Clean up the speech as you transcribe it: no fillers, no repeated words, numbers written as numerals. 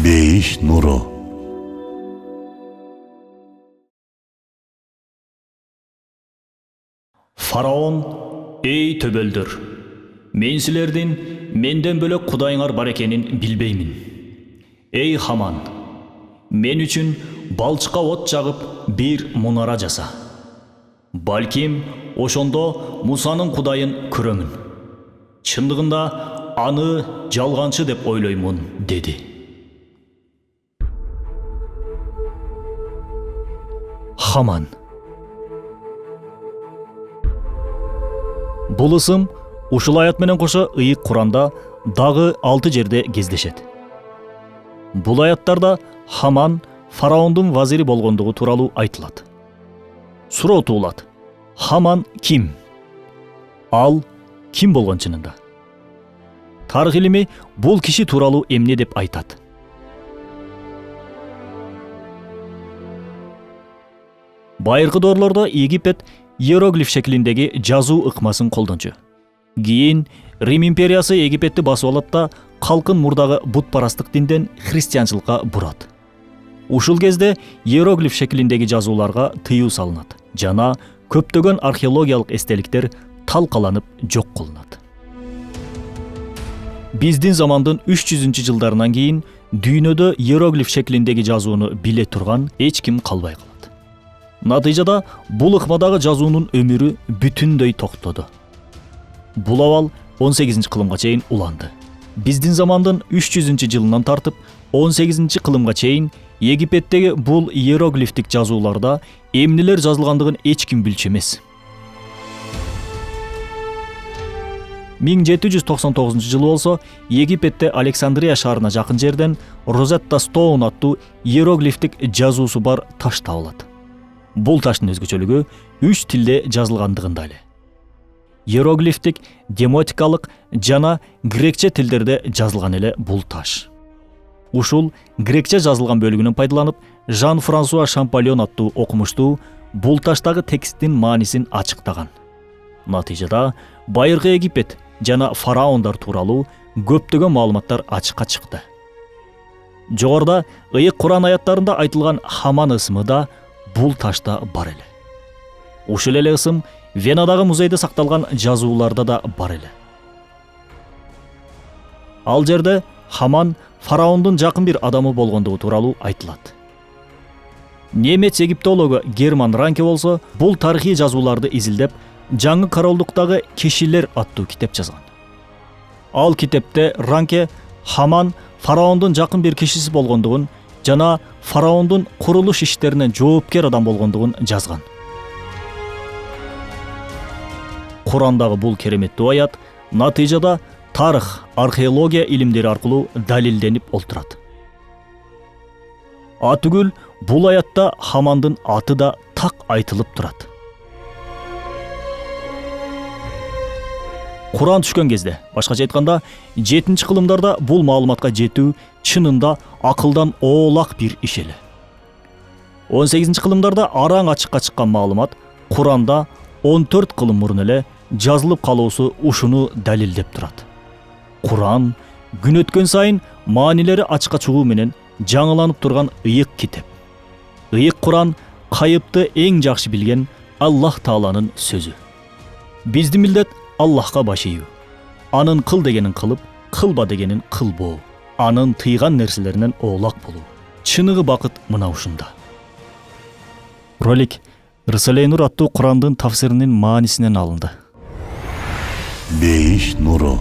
Бейиш нуру. Фараон, эй төбөлдөр, мен силердин менден бөлөк кудайыңар бар экенин билбеймин. Эй Хаман, мен үчүн балчыкка от жагып бир мунара жаса. Балким ошондо Мусанын кудайын көрөмүн. Чындыгында аны жалганчы деп ойлоймун, деди. Хаман. Бул ысым ушул аят менен кошо ыйык Куранда дагы 6 жерде кездешет. Бул аяттарда Хаман фараондун вазири болгондугу тууралуу айтылат. Суроо туулат. Хаман ким? Ал ким болгон чынында? Тарых илими бул киши тууралуу эмне деп айтат? Байыркы доорлордо Египет иероглиф шеклиндеги жазуу ыкмасын колдончу. Кийин Рим империясы Египетти басып алат да калкын мурдагы бутпарастык динден христианчылыкка бурат. Ушул кезде иероглиф шеклиндеги жазууларга тыюу салынат жана көптөгөн археологиялык эстеликтер талкаланып жок кылынат. Биздин замандын 300-жылдарынан кийин дүйнөдө иероглиф шеклиндеги жазууну биле турган эч ким калбай калат. Натыйжада бул ыкмадагы жазуунун өмүрү бүтүндөй токтоду. Бул абал 18-кылымга чейин уланды. Биздин замандын 300-жылынан тартып 18-кылымга чейин Египеттеги бул иероглифтик жазууларда эмнелер жазылгандыгын эч ким билчү эмес. 1799-жылы болсо Египетте Александрия шаарына жакын жерден Розетта Стоун аттуу иероглифтик жазуусу бар таш табылат. Бул таштын өзгөчөлүгү 3 тилде жазылгандыгында эле. Иероглифтик, демотикалык жана грекче тилдерде жазылган эле бул таш. Ушул грекче жазылган бөлүгүнөн пайдаланып, Жан-Франсуа Шампальон аттуу окумуштуу бул таштагы тексттин маанисин ачыктаган. Натыйжада байыркы Египет жана фараондар тууралуу көптөгөн маалыматтар ачыкка чыкты. Жогоруда ыйык Куран аяттарында айтылган Хаман ысымы да бул ташта бар эле. Ушул эле ысым Венадагы музейде сакталган жазууларда да бар эле. Ал жерде Хаман фараондун жакын бир адамы болгондугу тууралуу айтылат. Немец египтологу Герман Ранке болсо бул тарыхый жазууларды изилдеп, Жаңы королдуктагы кишилер аттуу китеп жазган. Ал китепте Ранке Хаман фараондун жакын бир кишиси болгондугун жана фараондун курулуш иштерине жоопкер адам болгондугун жазган. Курандагы бул кереметтүү аят натыйжада тарых, археология илимдери аркылуу далилденип олтурат. Атүгүл бул аятта Хамандын аты да так айтылып турат. Куран түшкөн кезде, башкача айтканда, 7-кылымдарда бул маалыматка жетүү чынында акылдан оолак бир иш эле. 18-кылымдарда араң ачыкка чыккан маалымат Куранда 14 кылым мурун эле жазылып калуусу ушуну далилдеп турат. Куран күн өткөн сайын маанилери ачыкка чыгуу менен жаңыланып турган ыйык китеп. Ыйык Куран кайыпты эң жакшы билген Аллах Тааланын сөзү. Биздин милдет Аллахка баш ийүү. Анын кыл дегенин кылып, кылба дегенин кылбоо. Анын тыйган нерселеринен оолак болуу. Чыныгы бакыт мына ушунда. Ролик Рисале Нур аттуу Курандын тафсиринин маанисинен алынды. Бейиш нуру.